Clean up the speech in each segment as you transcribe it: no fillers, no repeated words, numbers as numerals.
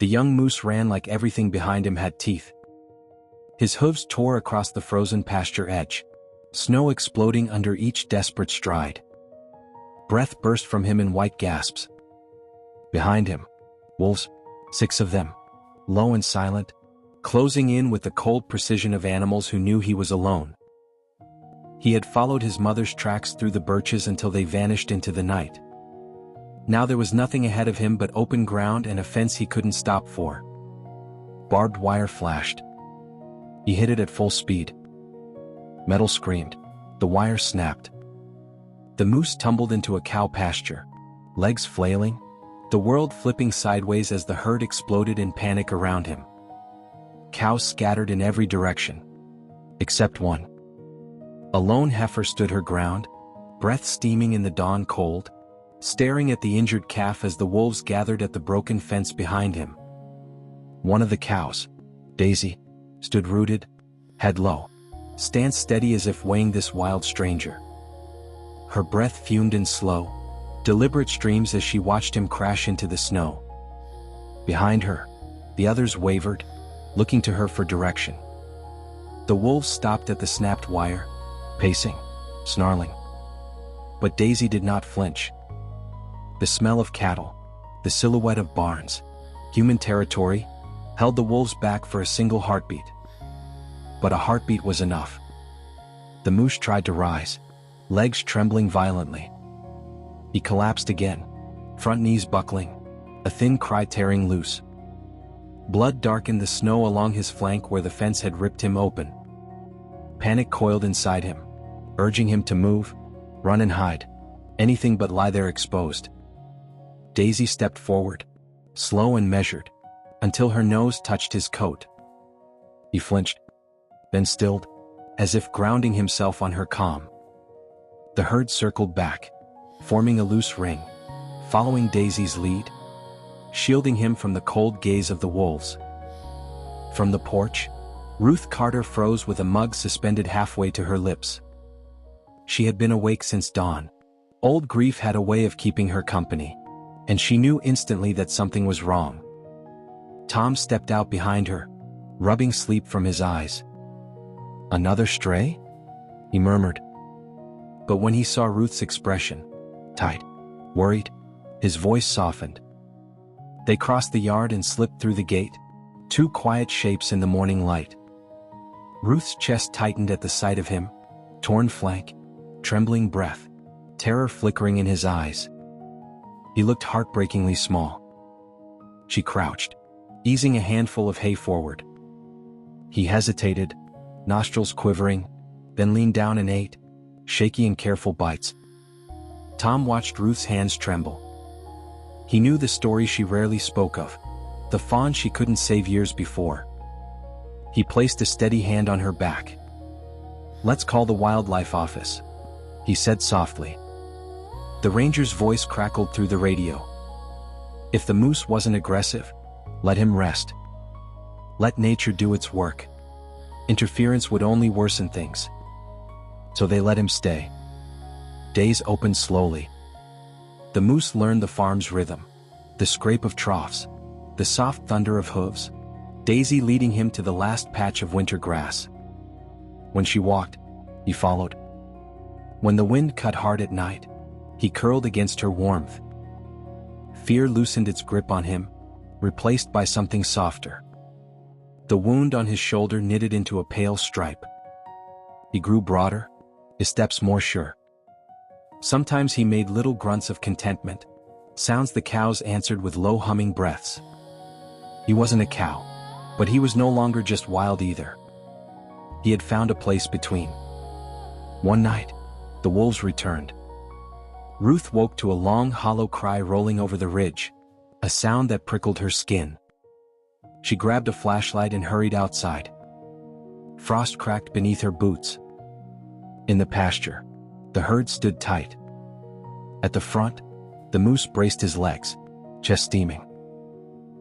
The young moose ran like everything behind him had teeth. His hooves tore across the frozen pasture edge, snow exploding under each desperate stride. Breath burst from him in white gasps. Behind him, wolves, 6 of them, low and silent, closing in with the cold precision of animals who knew he was alone. He had followed his mother's tracks through the birches until they vanished into the night. Now there was nothing ahead of him but open ground and a fence he couldn't stop for. Barbed wire flashed. He hit it at full speed. Metal screamed. The wire snapped. The moose tumbled into a cow pasture, legs flailing, the world flipping sideways as the herd exploded in panic around him. Cows scattered in every direction. Except one. A lone heifer stood her ground, breath steaming in the dawn cold, staring at the injured calf as the wolves gathered at the broken fence behind him. One of the cows, Daisy, stood rooted, head low, stand steady as if weighing this wild stranger. Her breath fumed in slow, deliberate streams as she watched him crash into the snow. Behind her, the others wavered, looking to her for direction. The wolves stopped at the snapped wire, pacing, snarling. But Daisy did not flinch. The smell of cattle, the silhouette of barns, human territory, held the wolves back for a single heartbeat. But a heartbeat was enough. The moose tried to rise, legs trembling violently. He collapsed again, front knees buckling, a thin cry tearing loose. Blood darkened the snow along his flank where the fence had ripped him open. Panic coiled inside him, urging him to move, run and hide, anything but lie there exposed. Daisy stepped forward, slow and measured, until her nose touched his coat. He flinched, then stilled, as if grounding himself on her calm. The herd circled back, forming a loose ring, following Daisy's lead, shielding him from the cold gaze of the wolves. From the porch, Ruth Carter froze with a mug suspended halfway to her lips. She had been awake since dawn. Old grief had a way of keeping her company, and she knew instantly that something was wrong. Tom stepped out behind her, rubbing sleep from his eyes. "Another stray?" he murmured. But when he saw Ruth's expression, tight, worried, his voice softened. They crossed the yard and slipped through the gate, 2 quiet shapes in the morning light. Ruth's chest tightened at the sight of him, torn flank, trembling breath, terror flickering in his eyes. He looked heartbreakingly small. She crouched, easing a handful of hay forward. He hesitated, nostrils quivering, then leaned down and ate, shaky in careful bites. Tom watched Ruth's hands tremble. He knew the story she rarely spoke of, the fawn she couldn't save years before. He placed a steady hand on her back. "Let's call the wildlife office," he said softly. The ranger's voice crackled through the radio. If the moose wasn't aggressive, let him rest. Let nature do its work. Interference would only worsen things. So they let him stay. Days opened slowly. The moose learned the farm's rhythm, the scrape of troughs, the soft thunder of hooves, Daisy leading him to the last patch of winter grass. When she walked, he followed. When the wind cut hard at night, he curled against her warmth. Fear loosened its grip on him, replaced by something softer. The wound on his shoulder knitted into a pale stripe. He grew broader, his steps more sure. Sometimes he made little grunts of contentment, sounds the cows answered with low humming breaths. He wasn't a cow, but he was no longer just wild either. He had found a place between. One night, the wolves returned. Ruth woke to a long hollow cry rolling over the ridge, a sound that prickled her skin. She grabbed a flashlight and hurried outside. Frost cracked beneath her boots. In the pasture, the herd stood tight. At the front, the moose braced his legs, chest steaming.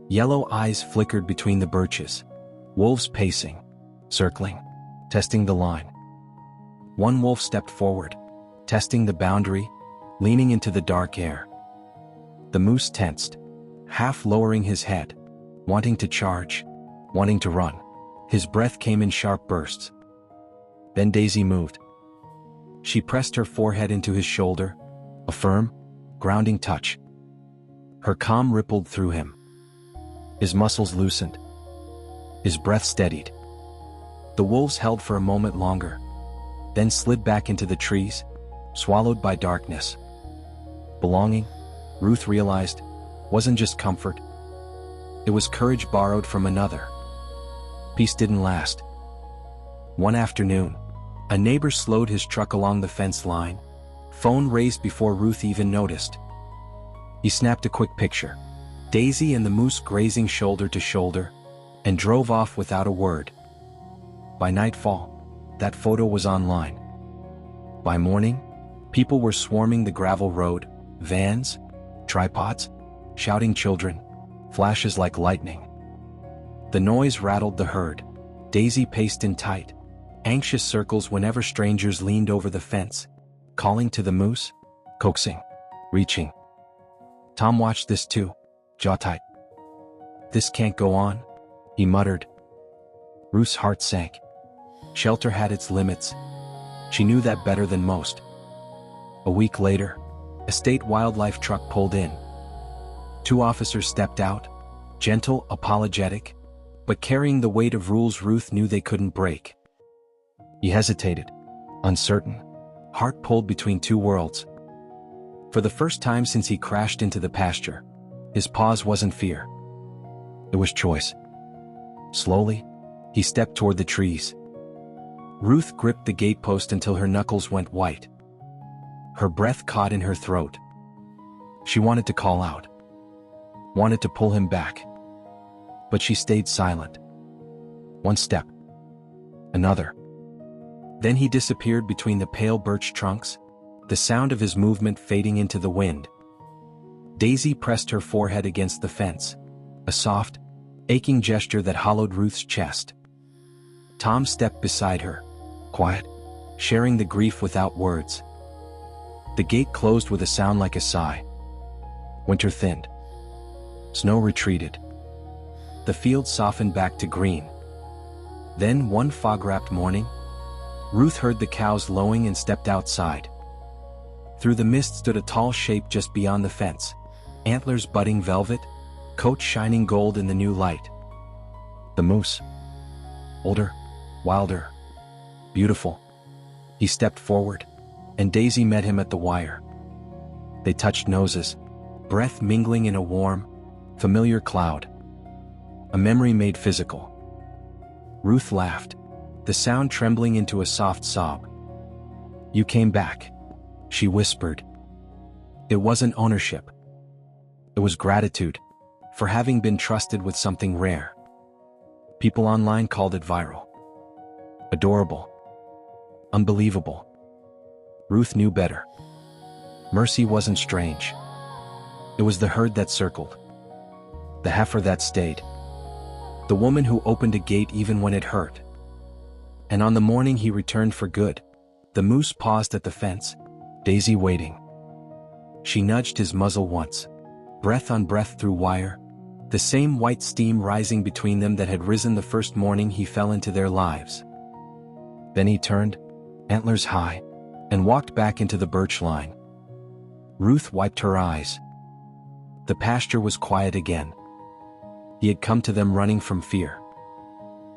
Yellow eyes flickered between the birches, wolves pacing, circling, testing the line. One wolf stepped forward, testing the boundary, leaning into the dark air. The moose tensed, half lowering his head, wanting to charge, wanting to run. His breath came in sharp bursts. Then Daisy moved. She pressed her forehead into his shoulder, a firm, grounding touch. Her calm rippled through him. His muscles loosened. His breath steadied. The wolves held for a moment longer, then slid back into the trees, swallowed by darkness. Belonging, Ruth realized, wasn't just comfort. It was courage borrowed from another. Peace didn't last. One afternoon, a neighbor slowed his truck along the fence line, phone raised before Ruth even noticed. He snapped a quick picture, Daisy and the moose grazing shoulder to shoulder, and drove off without a word. By nightfall, that photo was online. By morning, people were swarming the gravel road, vans, tripods, shouting children, flashes like lightning. The noise rattled the herd. Daisy paced in tight, anxious circles whenever strangers leaned over the fence, calling to the moose, coaxing, reaching. Tom watched this too, jaw tight. "This can't go on," he muttered. Ruth's heart sank. Shelter had its limits. She knew that better than most. A week later, a state wildlife truck pulled in. 2 officers stepped out, gentle, apologetic, but carrying the weight of rules Ruth knew they couldn't break. He hesitated, uncertain, heart pulled between 2 worlds. For the first time since he crashed into the pasture, his pause wasn't fear. It was choice. Slowly, he stepped toward the trees. Ruth gripped the gatepost until her knuckles went white. Her breath caught in her throat. She wanted to call out, wanted to pull him back. But she stayed silent. 1 step. Another. Then he disappeared between the pale birch trunks, the sound of his movement fading into the wind. Daisy pressed her forehead against the fence, a soft, aching gesture that hollowed Ruth's chest. Tom stepped beside her, quiet, sharing the grief without words. The gate closed with a sound like a sigh. Winter thinned. Snow retreated. The field softened back to green. Then, one fog-wrapped morning, Ruth heard the cows lowing and stepped outside. Through the mist stood a tall shape just beyond the fence, antlers budding velvet, coat shining gold in the new light. The moose. Older, wilder, beautiful. He stepped forward, and Daisy met him at the wire. They touched noses, breath mingling in a warm, familiar cloud. A memory made physical. Ruth laughed, the sound trembling into a soft sob. "You came back," she whispered. It wasn't ownership. It was gratitude, for having been trusted with something rare. People online called it viral. Adorable. Unbelievable. Ruth knew better. Mercy wasn't strange. It was the herd that circled. The heifer that stayed. The woman who opened a gate even when it hurt. And on the morning he returned for good, the moose paused at the fence, Daisy waiting. She nudged his muzzle once, breath on breath through wire, the same white steam rising between them that had risen the first morning he fell into their lives. Then he turned, antlers high, and walked back into the birch line. Ruth wiped her eyes. The pasture was quiet again. He had come to them running from fear.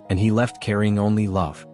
And he left carrying only love.